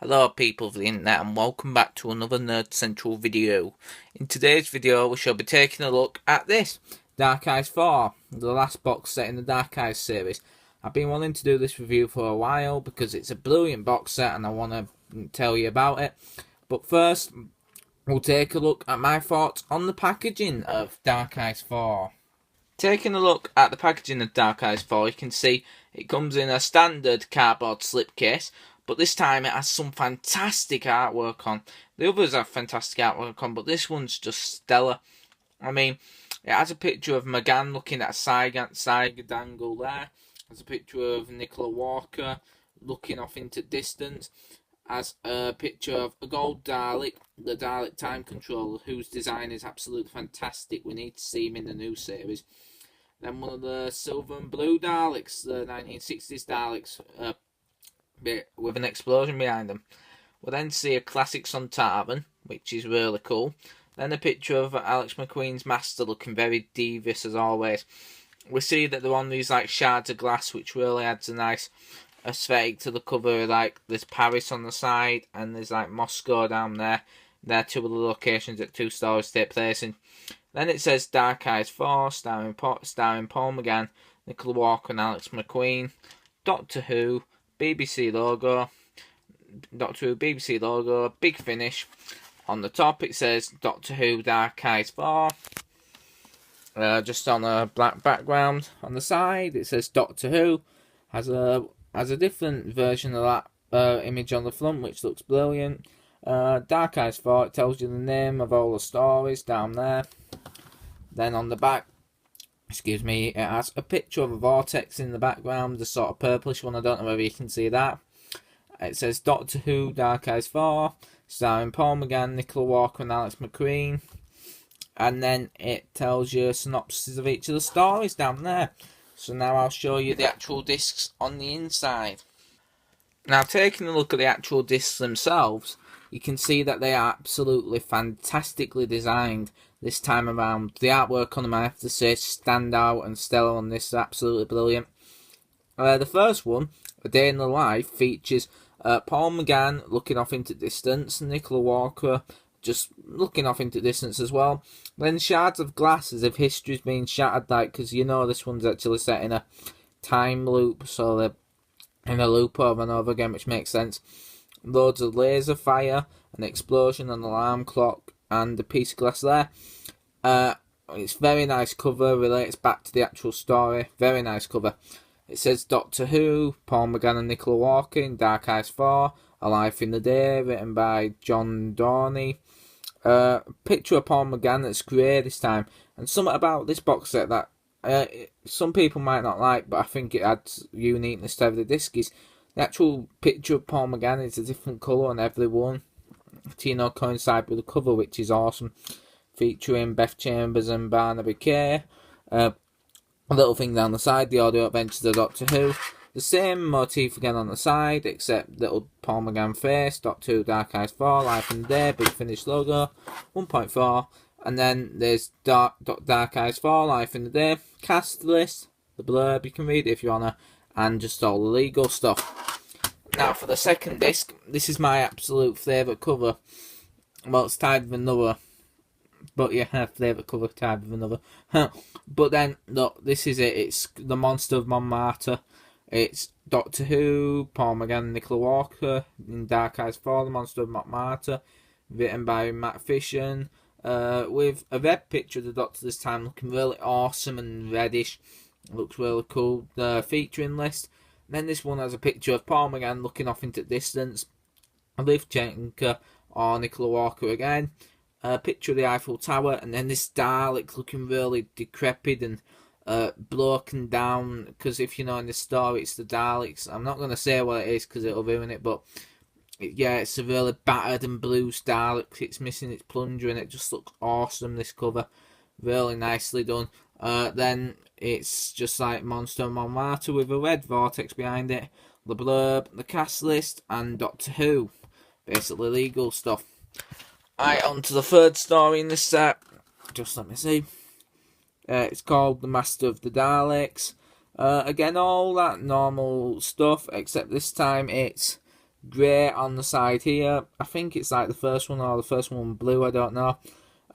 Hello people of the internet and welcome back to another Nerd Central video. In today's video we shall be taking a look at this, Dark Eyes 4, the last box set in the Dark Eyes series. I've been wanting to do this review for a while because it's a brilliant box set and I want to tell you about it. But first, we'll take a look at my thoughts on the packaging of Dark Eyes 4. Taking a look at the packaging of Dark Eyes 4, you can see it comes in a standard cardboard slipcase, but this time it has some fantastic artwork on. The others have fantastic artwork on, but this one's just stellar. I mean, it has a picture of McGann looking at a side angle there. There's a picture of Nicola Walker looking off into distance. As a picture of a gold Dalek, the Dalek Time Controller, whose design is absolutely fantastic. We need to see him in the new series. Then one of the silver and blue Daleks, the 1960s Daleks, with an explosion behind them. We'll then see a classic Sontaran, which is really cool. Then a picture of Alex McQueen's master looking very devious as always. We see that they're on these like shards of glass, which really adds a nice aesthetic to the cover. Like there's Paris on the side and there's like Moscow down there. They're two of the locations that two stories take place in. Then it says Dark Eyes 4, starring Paul McGann, Nicola Walker and Alex McQueen. Doctor Who, BBC logo. Doctor Who, BBC logo, big finish. On the top it says Doctor Who, Dark Eyes 4. Just on a black background. On the side it says Doctor Who. Has a different version of that image on the front, which looks brilliant. Dark Eyes 4, it tells you the name of all the stories down there. Then on the back, it has a picture of a vortex in the background, the sort of purplish one. I don't know whether you can see that. It says Doctor Who, Dark Eyes 4, starring Paul McGann, Nicola Walker and Alex McQueen. And then it tells you a synopsis of each of the stories down there. So now I'll show you the actual discs on the inside. Now, taking a look at the actual discs themselves, you can see that they are absolutely fantastically designed this time around. The artwork on them, I have to say, stand out and stellar on this. Is absolutely brilliant. The first one, A Day in the Life, features Paul McGann looking off into distance, Nicola Walker just looking off into distance as well. Then shards of glass as if history's being shattered, like, because you know this one's actually set in a time loop, so they're in a loop over and over again, which makes sense. Loads of laser fire, an explosion, an alarm clock, and a piece of glass there. It's very nice cover, relates back to the actual story. Very nice cover. It says Doctor Who, Paul McGann and Nicola Walker in Dark Eyes 4, A Life in the Day, written by John Dorney. Picture of Paul McGann that's grey this time. And something about this box set that some people might not like, but I think it adds uniqueness to every disc, is the actual picture of Paul McGann is a different colour on every one to, coincide with the cover, which is awesome. Featuring Beth Chambers and Barnaby Kay. A little thing down the side, the audio adventures of Doctor Who. The same motif again on the side, except little Paul McGann face, Doctor Who, Dark Eyes 4, Life in the Day, big finish logo, 1.4. And then there's Dark Eyes 4, Life in the Day, cast list, the blurb, you can read it if you wanna, and just all the legal stuff. Now for the second disc, this is my absolute favourite cover. Well, it's tied with another, but yeah, favourite cover tied with another. But then, look, this is it. It's The Monster of Montmartre. It's Doctor Who, Paul McGann and Nicola Walker in Dark Eyes 4, The Monster of Montmartre, written by Matt Fisher, with a red picture of the Doctor this time, looking really awesome and reddish. Looks really cool. The featuring list. Then this one has a picture of Paul McGann looking off into distance, Liv Chenka or Nicola Walker again. A picture of the Eiffel Tower, and then this Dalek looking really decrepit and broken down, because if you know in the story it's the Daleks. I'm not going to say what it is because it'll ruin it, but it's a really battered and bruised Dalek. It's missing its plunger and it just looks awesome, this cover. Really nicely done. Then it's just like Monster of Montmartre with a red vortex behind it, the blurb, the cast list, and Doctor Who. Basically legal stuff. Alright, on to the third story in this set. Just let me see. It's called The Master of the Daleks. Again, all that normal stuff, except this time it's grey on the side here. I think it's like the first one or the first one blue, I don't know.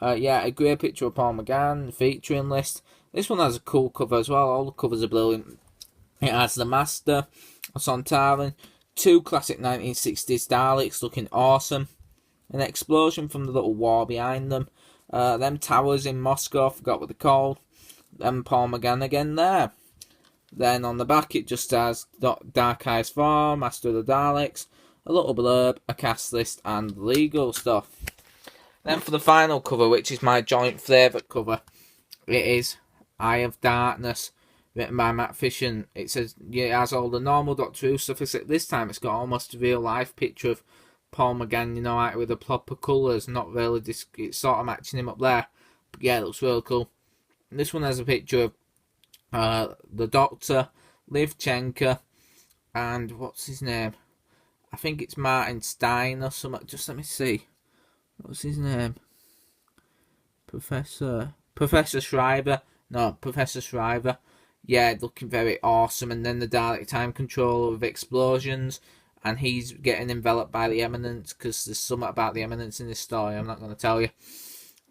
Yeah, a grey picture of Paul McGann, featuring list. This one has a cool cover as well. All the covers are brilliant. It has the Master, a Sontaran, 2 classic 1960s Daleks looking awesome. An explosion from the little war behind them. Them towers in Moscow, forgot what they're called. Then Paul McGann again there. Then on the back it just has Dark Eyes 4, Master of the Daleks, a little blurb, a cast list, and legal stuff. Then for the final cover, which is my joint favourite cover, it is Eye of Darkness, written by Matt Fisher. It says, yeah, it has all the normal Doctor Who stuff, except this time it's got almost a real life picture of Paul McGann, you know, like with the proper colours, not really, it's sort of matching him up there. But yeah, it looks really cool. And this one has a picture of the Doctor, Liv Chenka, and what's his name? I think it's Martin Stein or something. Just let me see. What's his name? Professor Shriver. No, Professor Shriver. Yeah, looking very awesome. And then the Dalek time controller with explosions. And he's getting enveloped by the Eminence, because there's something about the Eminence in this story I'm not going to tell you.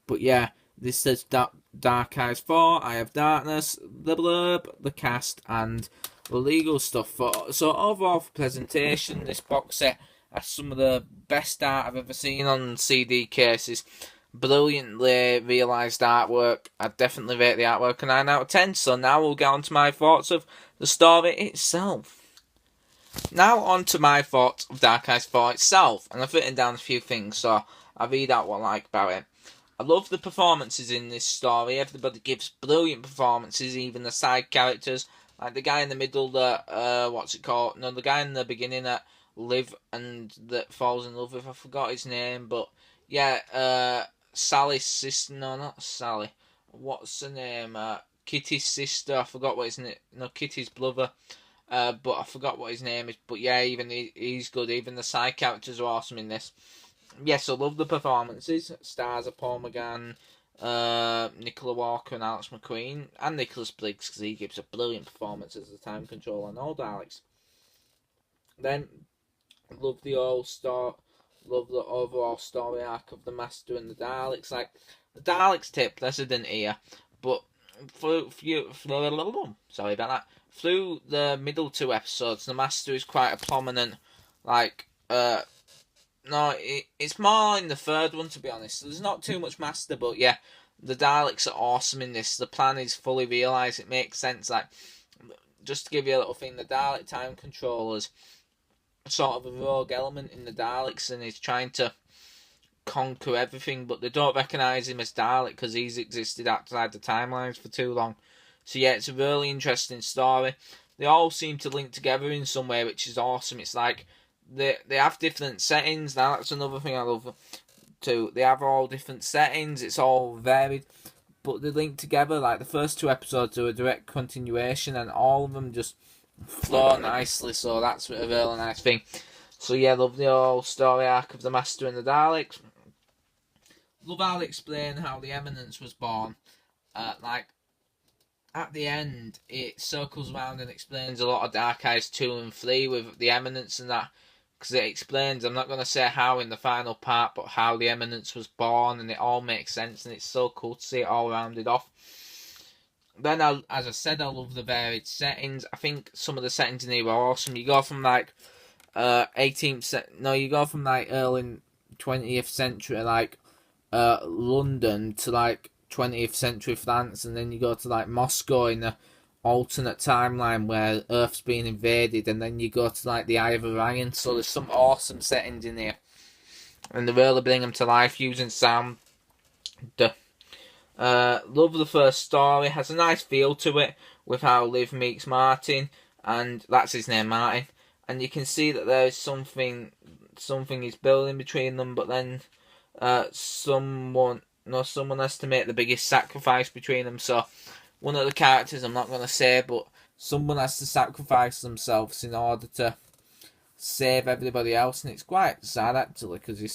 But yeah, this says Dark Eyes 4, Eye of Darkness, the blurb, the cast, and the legal stuff. So overall for presentation, this box set has some of the best art I've ever seen on CD cases. Brilliantly realised artwork. I'd definitely rate the artwork a 9 out of 10. So now we'll get on to my thoughts of the story itself. Now on to my thoughts of Dark Eyes 4 itself. And I've written down a few things, so I'll read out what I like about it. I love the performances in this story. Everybody gives brilliant performances, even the side characters. Like the guy in the middle that, the guy in the beginning that Liv and that falls in love with, I forgot his name, but yeah, Sally's sister, no, not Sally, what's her name, Kitty's sister, I forgot what his name, no, Kitty's brother, but I forgot what his name is, but yeah, even he's good, even the side characters are awesome in this. Yes, I love the performances, stars of Paul McGann, Nicola Walker and Alex McQueen, and Nicholas Briggs, because he gives a brilliant performance as the time controller and all Daleks. Then, love the overall story arc of the Master and the Daleks. Like, the Daleks take precedent here, but sorry about that. Through the middle 2 episodes, the Master is quite a prominent, like, no, it's more in the 3rd one, to be honest. There's not too much Master, but yeah, the Daleks are awesome in this. The plan is fully realised. It makes sense. Like, just to give you a little thing, the Dalek time controllers sort of a rogue element in the Daleks, and he's trying to conquer everything, but they don't recognise him as Dalek because he's existed outside the timelines for too long. So yeah, it's a really interesting story. They all seem to link together in some way, which is awesome. It's like they have different settings. Now that's another thing I love too. They have all different settings. It's all varied, but they link together. Like the first 2 episodes are a direct continuation, and all of them just flow nicely. So that's a really nice thing. So yeah, love the whole story arc of the Master and the Daleks. Love how they explain how the Eminence was born. Like at the end, it circles around and explains a lot of Dark Eyes 2 and 3 with the Eminence and that. Because it explains, I'm not going to say how in the final part, but how the Eminence was born, and it all makes sense, and it's so cool to see it all rounded off. Then, as I said, I love the varied settings. I think some of the settings in here were awesome. You go from like you go from like early 20th century, like London, to like 20th century France, and then you go to like Moscow in the alternate timeline where Earth's being invaded, and then you go to like the Eye of Orion. So there's some awesome settings in here, and they really bring them to life using sound. Love the first story. Has a nice feel to it with how Liv meets Martin, and that's his name, Martin. And you can see that there is something is building between them, but then someone has to make the biggest sacrifice between them. So one of the characters, I'm not going to say, but someone has to sacrifice themselves in order to save everybody else, and it's quite sad actually, because you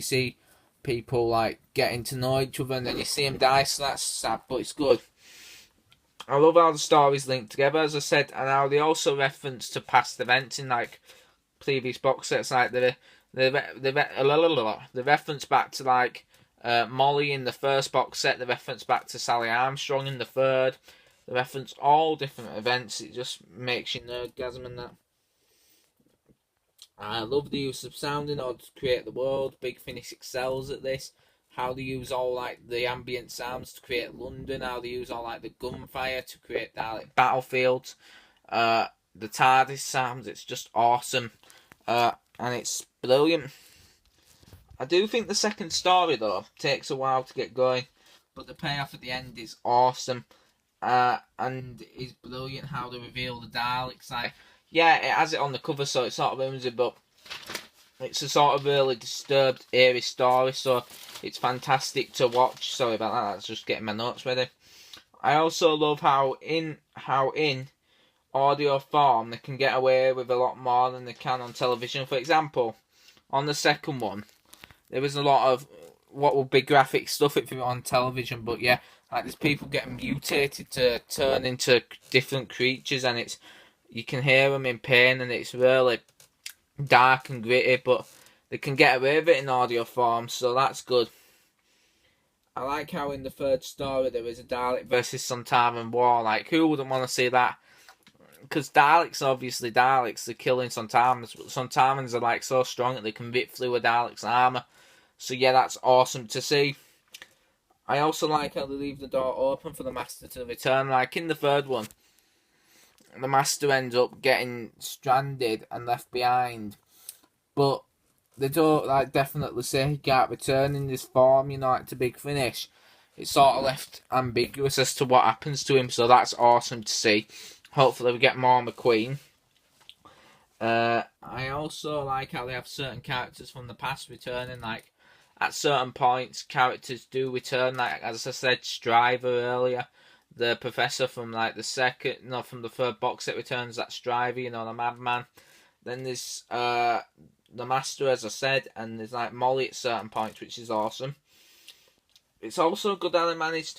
see people like getting to know each other, and then you see them die, so that's sad, but it's good. I love how the stories link together, as I said, and how they also reference to past events in like previous box sets, like the reference back to like Molly in the first box set, the reference back to Sally Armstrong in the third, the reference all different events. It just makes you nerdgasm and that. I love the use of sound in order to create the world. Big Finish excels at this. How they use all like the ambient sounds to create London. How they use all like the gunfire to create Dalek battlefields. The TARDIS sounds. It's just awesome. And it's brilliant. I do think the second story though takes a while to get going, but the payoff at the end is awesome. And is brilliant how they reveal the Daleks. Like, yeah, it has it on the cover, so it sort of ruins it, but it's a sort of really disturbed, eerie story, so it's fantastic to watch. Sorry about that, that's just getting my notes ready. I also love how in audio form they can get away with a lot more than they can on television. For example, on the second one, there was a lot of what would be graphic stuff if you were on television, but yeah, like there's people getting mutated to turn into different creatures, and it's you can hear them in pain, and it's really dark and gritty, but they can get away with it in audio form, so that's good. I like how in the third story there is a Dalek versus Sontaran war. Like, who wouldn't want to see that? Because Daleks, obviously Daleks, they're killing Sontarans, but Sontarans are like so strong that they can rip through a Dalek's armour. So yeah, that's awesome to see. I also like how they leave the door open for the Master to return. Like in the third one, the Master ends up getting stranded and left behind, but they don't like definitely say he can't return in this form, you know, like to Big Finish. It's sort of left ambiguous as to what happens to him, so that's awesome to see. Hopefully we get more McQueen. I also like how they have certain characters from the past returning. Like at certain points, characters do return. Like as I said, Stryver earlier, the Professor from like from the third box set returns. That Stryver, you know, the Madman. Then there's the Master, as I said, and there's like Molly at certain points, which is awesome. It's also good that they managed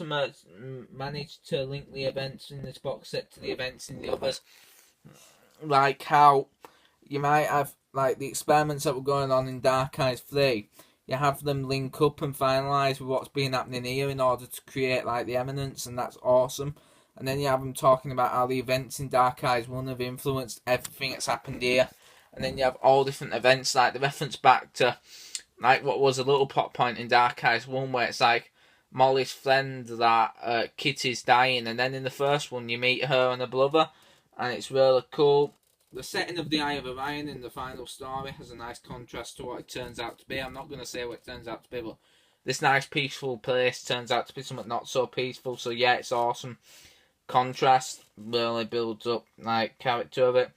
to link the events in this box set to the events in the others. Like how you might have like the experiments that were going on in Dark Eyes 3. You have them link up and finalise with what's been happening here in order to create like the Eminence, and that's awesome. And then you have them talking about how the events in Dark Eyes 1 have influenced everything that's happened here. And then you have all different events, like the reference back to like what was a little plot point in Dark Eyes 1 where it's like Molly's friend that Kitty's dying, and then in the first one you meet her and her brother, and it's really cool. The setting of the Eye of Orion in the final story has a nice contrast to what it turns out to be. I'm not going to say what it turns out to be, but this nice peaceful place turns out to be something not so peaceful, so yeah, it's awesome. Contrast really builds up like character of it.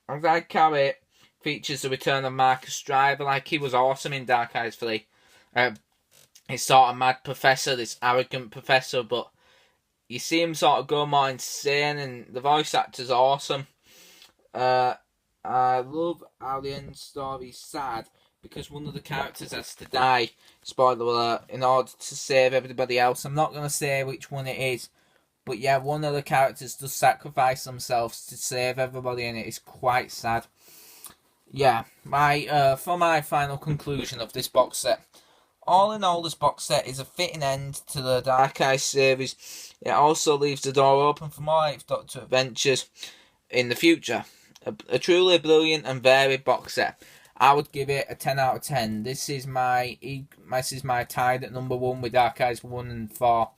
I like how it features the return of Marcus Stryver. Like he was awesome in Dark Eyes 3. He's sort of mad professor, this arrogant professor, but you see him sort of go more insane, and the voice actor's awesome. I love how the end story's sad because one of the characters has to die, spoiler alert, in order to save everybody else. I'm not going to say which one it is, but yeah, one of the characters does sacrifice themselves to save everybody, and it is quite sad. Yeah, for my final conclusion of this box set, all in all, this box set is a fitting end to the Dark Eyes series. It also leaves the door open for more Eighth Doctor adventures in the future. A truly brilliant and varied box set. I would give it a 10 out of 10. This is my tied at number 1 with Dark Eyes 1 and 4.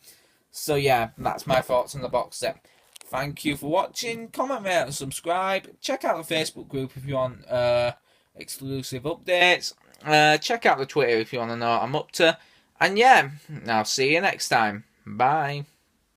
So yeah, that's my thoughts on the box set. Thank you for watching. Comment, rate and subscribe. Check out the Facebook group if you want exclusive updates. Check out the Twitter if you want to know what I'm up to. And yeah, I'll see you next time. Bye.